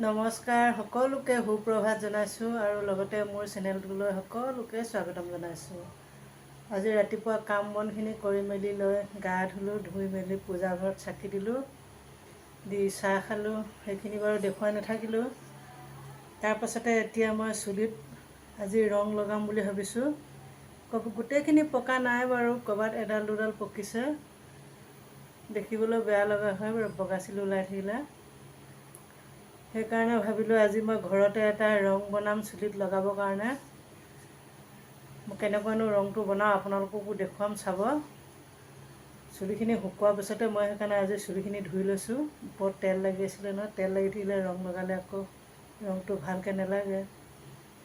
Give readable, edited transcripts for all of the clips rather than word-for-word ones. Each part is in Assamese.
নমস্কাৰ, সকলোকে সুপ্ৰভাত জনাইছোঁ আৰু লগতে মোৰ চেনেলটোলৈ সকলোকে স্বাগতম জনাইছোঁ। আজি ৰাতিপুৱা কাম বনখিনি কৰি মেলি লৈ গা ধুলোঁ, ধুই মেলি পূজা ঘৰত চাকি দিলোঁ, দি চাহ খালোঁ। সেইখিনি বাৰু দেখুৱাই নাথাকিলোঁ। তাৰপাছতে এতিয়া মই চুলিত আজি ৰং লগাম বুলি ভাবিছোঁ। গোটেইখিনি পকা নাই বাৰু, ক'ৰবাত এডাল দুডাল পকিছে। দেখিবলৈ বেয়া লগা হয় বাৰু বগা চুলি ওলাই থাকিলে। সেইকাৰণে ভাবিলোঁ আজি মই ঘৰতে এটা ৰং বনাম চুলিত লগাবৰ কাৰণে। মই কেনেকুৱানো ৰংটো বনাওঁ আপোনালোককো দেখুৱাম, চাব। চুলিখিনি শুকোৱাৰ পিছতে মই সেইকাৰণে আজি চুলিখিনি ধুই লৈছোঁ। ওপৰত তেল লাগি আছিলে নহয়, তেল লাগি থাকিলে ৰং লগালে আকৌ ৰংটো ভালকৈ নালাগে।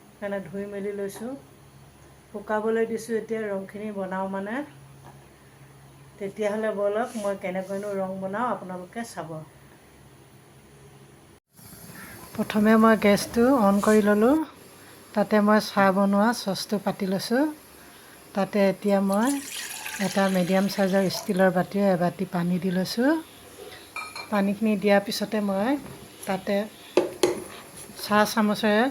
সেইকাৰণে ধুই মেলি লৈছোঁ, শুকাবলৈ দিছোঁ। এতিয়া ৰংখিনি বনাওঁ মানে। তেতিয়াহ'লে ব'লক মই কেনেকৈনো ৰং বনাওঁ আপোনালোকে চাব। প্ৰথমে মই গেছটো অন কৰি ল'লোঁ। তাতে মই চাহ বনোৱা চচটো পাতি লৈছোঁ। তাতে এতিয়া মই এটা মিডিয়াম চাইজৰ ষ্টীলৰ বাতিৰে এবাতি পানী দি লৈছোঁ। পানীখিনি দিয়াৰ পিছতে মই তাতে চাহ চামুচেৰে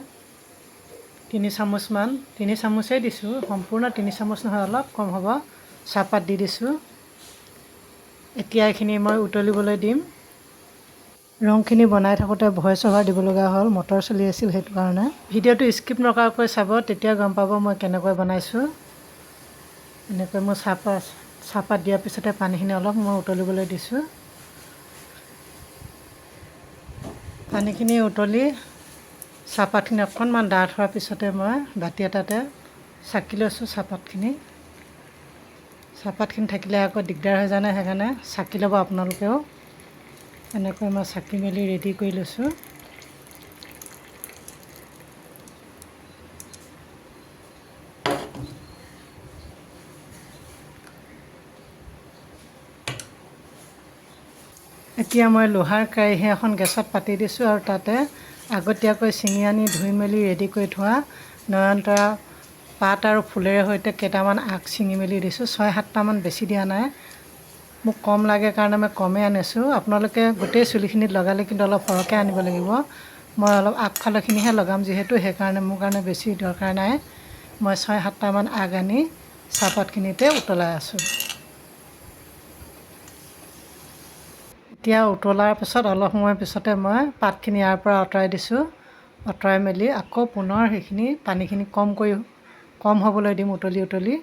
3 চামুচেই দিছোঁ। সম্পূৰ্ণ 3 চামুচ নহয়, অলপ কম হ'ব, চাহপাত দি দিছোঁ। এতিয়া এইখিনি মই উতলিবলৈ দিম। ৰংখিনি বনাই থাকোঁতে ভইচ অভাৰ দিব লগা হ'ল, মটৰ চলি আছিল সেইটো কাৰণে। ভিডিঅ'টো স্কিপ নকৰাকৈ চাব, তেতিয়া গম পাব মই কেনেকৈ বনাইছোঁ। এনেকৈ মই চাহপাত দিয়াৰ পিছতে পানীখিনি অলপ মই উতলিবলৈ দিছোঁ। পানীখিনি উতলি চাহপাতখিনি অকণমান ডাঠ হোৱাৰ পিছতে মই বাতি এটাতে চাকি লৈছোঁ চাহপাতখিনি। চাহপাতখিনি থাকিলে আকৌ দিগদাৰ হৈ যায় নহয়, সেইকাৰণে চাকি ল'ব আপোনালোকেও। এনেকৈ মই চাকি মেলি ৰেডি কৰি লৈছোঁ। এতিয়া মই লোহাৰ কেৰাহী এখন গেছত পাতি দিছোঁ আৰু তাতে আগতীয়াকৈ ছিঙি আনি ধুই মেলি ৰেডি কৰি থোৱা নয়নতৰা পাত আৰু ফুলেৰে সৈতে কেইটামান আগ ছিঙি মেলি দিছোঁ। 6-7টামান, বেছি দিয়া নাই। মোক কম লাগে কাৰণে মই কমেই আনিছোঁ। আপোনালোকে গোটেই চুলিখিনিত লগালে কিন্তু অলপ সৰহকৈ আনিব লাগিব। মই অলপ আগফালৰখিনিহে লগাম যিহেতু, সেইকাৰণে মোৰ কাৰণে বেছি দৰকাৰ নাই। মই 6-7টামান আগ আনি চাহপাতখিনিতে উতলাই আছোঁ। এতিয়া উতলাৰ পিছত অলপ সময় পিছতে মই পাতখিনি ইয়াৰ পৰা আঁতৰাই দিছোঁ। আঁতৰাই মেলি আকৌ পুনৰ সেইখিনি পানীখিনি কম হ'বলৈ দিম উতলি।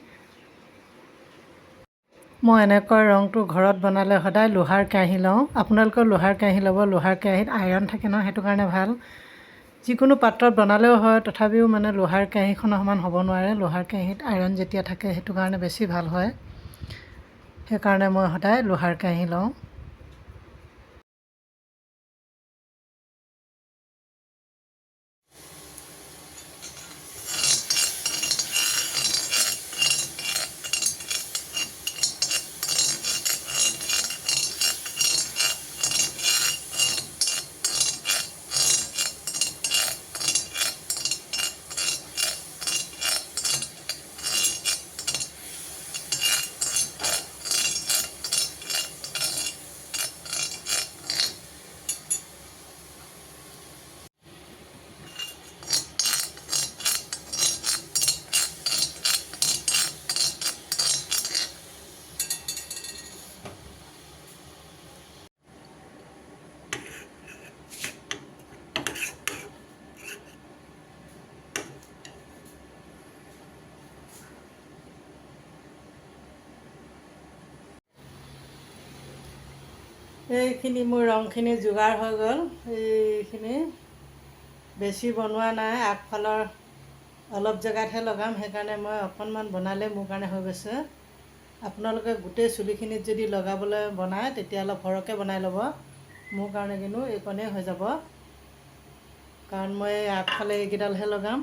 মই এনেকৈ ৰংটো ঘৰত বনালে সদায় লোহাৰ কেৰাহী লওঁ। আপোনালোকেও লোহাৰ কেৰাহী ল'ব। লোহাৰ কেৰাহীত আইৰণ থাকে নহয়, সেইটো কাৰণে ভাল। যিকোনো পাত্ৰত বনালেও হয়, তথাপিও মানে লোহাৰ কেৰাহীখনৰ সমান হ'ব নোৱাৰে। লোহাৰ কেৰাহীত আইৰণ যেতিয়া থাকে, সেইটো কাৰণে বেছি ভাল হয়। সেইকাৰণে মই সদায় লোহাৰ কেৰাহী লওঁ। এইখিনি মোৰ ৰংখিনি যোগাৰ হৈ গ'ল। এইখিনি বেছি বনোৱা নাই, আগফালৰ অলপ জেগাতহে লগাম। সেইকাৰণে মই অকণমান বনালে মোৰ কাৰণে হৈ গৈছে। আপোনালোকে গোটেই চুলিখিনিত যদি লগাবলৈ বনায়, তেতিয়া অলপ সৰহকৈ বনাই ল'ব। মোৰ কাৰণে কিন্তু এইকণেই হৈ যাব, কাৰণ মই আগফালে এইকেইডালহে লগাম।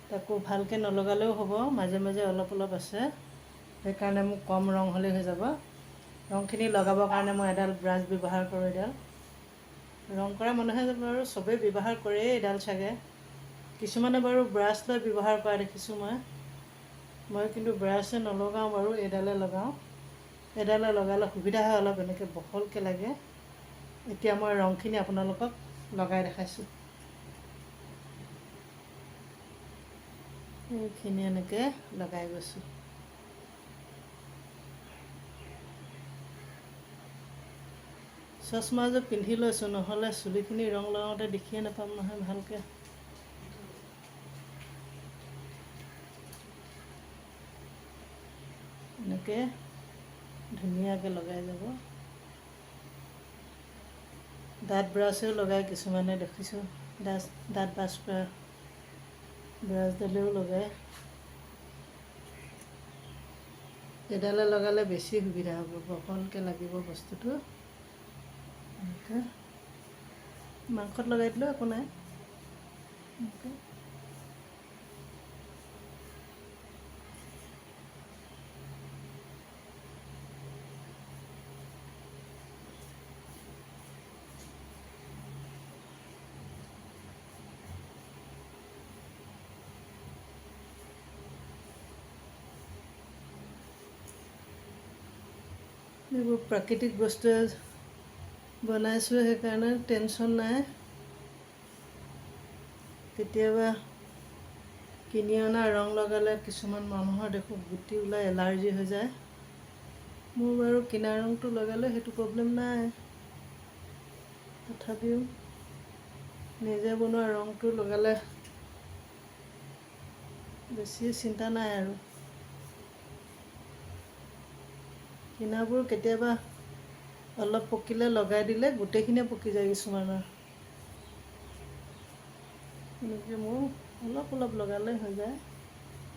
তাকো ভালকৈ নলগালেও হ'ব, মাজে মাজে অলপ আছে। সেইকাৰণে মোক কম ৰং হ'লেই হৈ যাব। ৰংখিনি লগাবৰ কাৰণে মই এডাল ব্ৰাছ ব্যৱহাৰ কৰোঁ। এডাল ৰং কৰা মানুহে বাৰু চবেই ব্যৱহাৰ কৰেই এডাল চাগে। কিছুমানে বাৰু ব্ৰাছ লৈ ব্যৱহাৰ কৰা দেখিছোঁ মই কিন্তু ব্ৰাছে নলগাওঁ বাৰু, এইডালে লগাওঁ। এইডালে লগালে সুবিধা হয়, অলপ এনেকৈ বহলকৈ লাগে। এতিয়া মই ৰংখিনি আপোনালোকক লগাই দেখাইছোঁ। এইখিনি এনেকৈ লগাই গৈছোঁ। চশমাযোৰ পিন্ধি লৈছোঁ, নহ'লে চুলিখিনি ৰং লগাওঁতে দেখিয়ে নাপাম নহয় ভালকৈ। এনেকৈ ধুনীয়াকৈ লগাই যাব। দাঁত ব্ৰাছেও লগাই কিছুমানে দেখিছোঁ, দাঁত ব্ৰাছ কৰা ব্ৰাছডালেও লগায়। এডালে লগালে বেছি সুবিধা হ'ব, বহলকৈ লাগিব বস্তুটো। এনেকৈ মাংসত লগাই দিলেও একো নাই। এনেকৈ এইবোৰ প্ৰাকৃতিক বস্তুৱে বনাইছোঁ, সেইকাৰণে টেনশ্যন নাই। কেতিয়াবা কিনি অনা ৰং লগালে কিছুমান মানুহৰ দেখোঁ গুটি ওলাই এলাৰ্জি হৈ যায়। মোৰ বাৰু কিনা ৰংটো লগালে সেইটো প্ৰব্লেম নাই। তথাপিও নিজে বনোৱা ৰংটো লগালে বেছি চিন্তা নাই আৰু। কিনাবোৰ কেতিয়াবা অলপ পকিলে লগাই দিলে গোটেইখিনিয়ে পকি যায় কিছুমানৰ। এনেকৈ মোৰ অলপ অলপ লগালে হৈ যায়।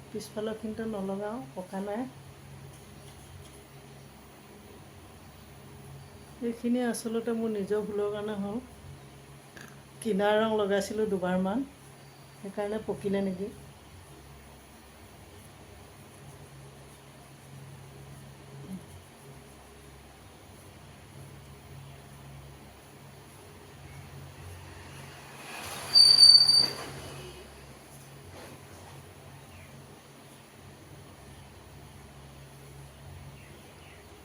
পিছফালৰখিনিতো নলগাওঁ, পকা নাই। এইখিনি আচলতে মোৰ নিজৰ ভুলৰ কাৰণে হ'ল। কিনা ৰং লগাইছিলোঁ দুবাৰমান, সেইকাৰণে পকিলে নেকি।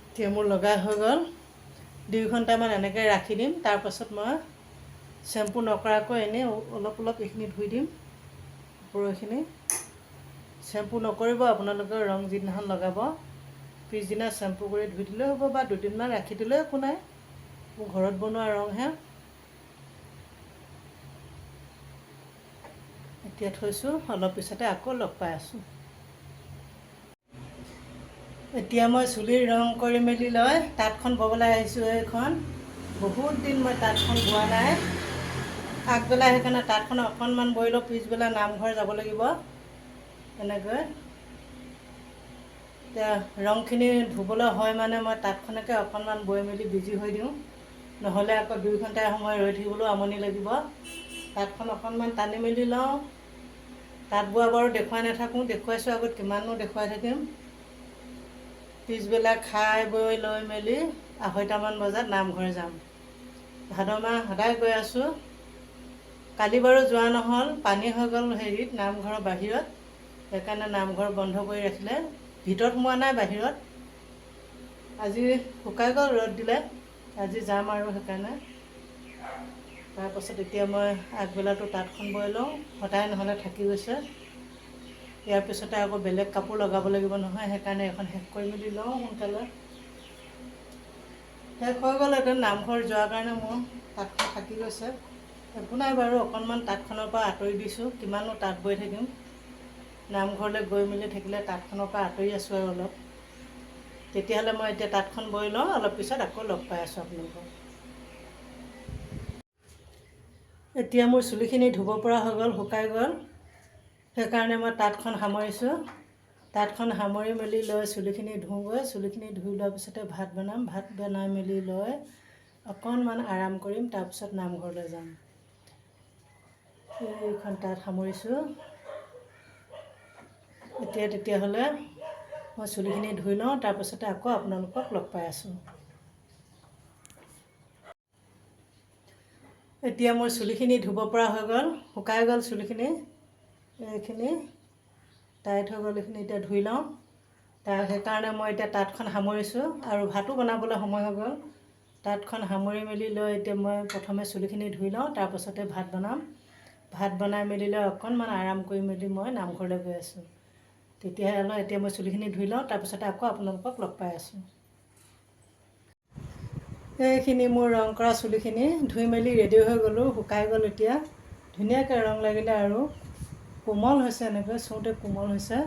এতিয়া মোৰ লগা হৈ গ'ল। 2 ঘণ্টামান এনেকৈ ৰাখি দিম। তাৰপাছত মই শ্বেম্পু নকৰাকৈ এনেই অলপ অলপ এইখিনি ধুই দিম, ওপৰৰখিনি। শ্বেম্পু নকৰিব আপোনালোকে, ৰং যিদিনাখন লগাব পিছদিনা শ্বেম্পু কৰি ধুই দিলেও হ'ব, বা 2 দিনমান ৰাখি দিলেও একো নাই। মোৰ ঘৰত বনোৱা ৰংহে। এতিয়া থৈছোঁ, অলপ পিছতে আকৌ লগ পাই আছোঁ। এতিয়া মই চুলিৰ ৰং কৰি মেলি লৈ তাঁতখন ববলৈ আহিছোঁ। এইখন বহুত দিন মই তাঁতখন বোৱা নাই। আগবেলা সেইকাৰণে তাঁতখন অকণমান বৈ লওঁ, পিছবেলা নামঘৰ যাব লাগিব। এনেকৈ এতিয়া ৰংখিনি ধুবলৈ হয় মানে মই তাঁতখনকে অকণমান বৈ মেলি বিজি হৈ দিওঁ, নহ'লে আকৌ 2 ঘণ্টা সময় ৰৈ থাকিবলৈও আমনি লাগিব। তাঁতখন অকণমান টানি মেলি লওঁ। তাঁত বোৱা বাৰু দেখুৱাই নাথাকোঁ, দেখুৱাইছোঁ আগত, কিমাননো দেখুৱাই থাকিম। পিছবেলা খাই বৈ লৈ মেলি 2:30মান বজাত নামঘৰ যাম। ভাদ মাহ সদায় গৈ আছোঁ। কালি বাৰু যোৱা নহ'ল, পানী হৈ গ'ল হেৰিত, নামঘৰৰ বাহিৰত। সেইকাৰণে নামঘৰ বন্ধ কৰি ৰাখিলে। ভিতৰত সোমোৱা নাই, বাহিৰত। আজি শুকাই গ'ল, ৰ'দ দিলে। আজি যাম আৰু সেইকাৰণে। তাৰপাছত এতিয়া মই আগবেলাটো তাঁতখন বৈ লওঁ, সদায় নহ'লে থাকি গৈছে। ইয়াৰ পিছতে আকৌ বেলেগ কাপোৰ লগাব লাগিব নহয়, সেইকাৰণে এখন শেষ কৰি মেলি লওঁ সোনকালে। শেষ হৈ গ'ল। এতিয়া নামঘৰ যোৱাৰ কাৰণে মোৰ তাঁতখন থাকি গৈছে। একো নাই বাৰু, অকণমান তাঁতখনৰ পৰা আঁতৰি দিছোঁ, কিমাননো তাঁত বৈ থাকিম। নামঘৰলৈ গৈ মেলি থাকিলে তাঁতখনৰ পৰা আঁতৰি আছোঁ আৰু অলপ। তেতিয়াহ'লে মই এতিয়া তাঁতখন বৈ লওঁ, অলপ পিছত আকৌ লগ পাই আছোঁ আপোনালোকক। এতিয়া মোৰ চুলিখিনি ধুব পৰা হৈ গ'ল, শুকাই গ'ল। সেইকাৰণে মই তাঁতখন সামৰিছোঁ। তাঁতখন সামৰি মেলি লৈ চুলিখিনি ধুওঁগৈ। চুলিখিনি ধুই লোৱাৰ পিছতে ভাত বনাম। ভাত বনাই মেলি লৈ অকণমান আৰাম কৰিম, তাৰপিছত নামঘৰলৈ যাম। এইখন তাঁত সামৰিছোঁ। এতিয়া তেতিয়াহ'লে মই চুলিখিনি ধুই লওঁ, তাৰপিছতে আকৌ আপোনালোকক লগ পাই আছোঁ। এতিয়া মোৰ চুলিখিনি ধুব পৰা হৈ গ'ল, শুকাই গ'ল চুলিখিনি। এইখিনি টাইট হৈ গ'ল, এইখিনি এতিয়া ধুই লওঁ। সেইকাৰণে মই এতিয়া তাঁতখন সামৰিছোঁ, আৰু ভাতো বনাবলৈ সময় হৈ গ'ল। তাঁতখন সামৰি মেলি লৈ এতিয়া মই প্ৰথমে চুলিখিনি ধুই লওঁ, তাৰপাছতে ভাত বনাম। ভাত বনাই মেলি লৈ অকণমান আৰাম কৰি মেলি মই নামঘৰলৈ গৈ আছোঁ। তেতিয়াহ'লে এতিয়া মই চুলিখিনি ধুই লওঁ, তাৰপিছতে আকৌ আপোনালোকক লগ পাই আছোঁ। এইখিনি মোৰ ৰং কৰা চুলিখিনি ধুই মেলি ৰেডি হৈ গ'লোঁ, শুকাই গ'ল। এতিয়া ধুনীয়াকৈ ৰং লাগিলে আৰু কোমল হৈছে, এনেকৈ চুওঁতে কোমল হৈছে।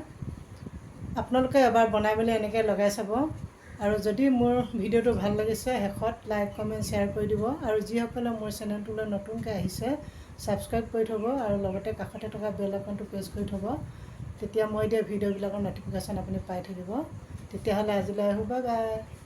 আপোনালোকে এবাৰ বনাই মেলি এনেকৈ লগাই চাব। আৰু যদি মোৰ ভিডিঅ'টো ভাল লাগিছে, শেষত লাইক কমেণ্ট শ্বেয়াৰ কৰি দিব। আৰু যিসকলে মোৰ চেনেলটোলৈ নতুনকৈ আহিছে, ছাবস্ক্ৰাইব কৰি থ'ব আৰু লগতে কাষতে থকা বেল আইকনটো প্ৰেছ কৰি থ'ব। তেতিয়া মই দিয়া ভিডিঅ'বিলাকৰ ন'টিফিকেশ্যন আপুনি পাই থাকিব। তেতিয়াহ'লে আজিলৈ আহোঁ, বাই বাই।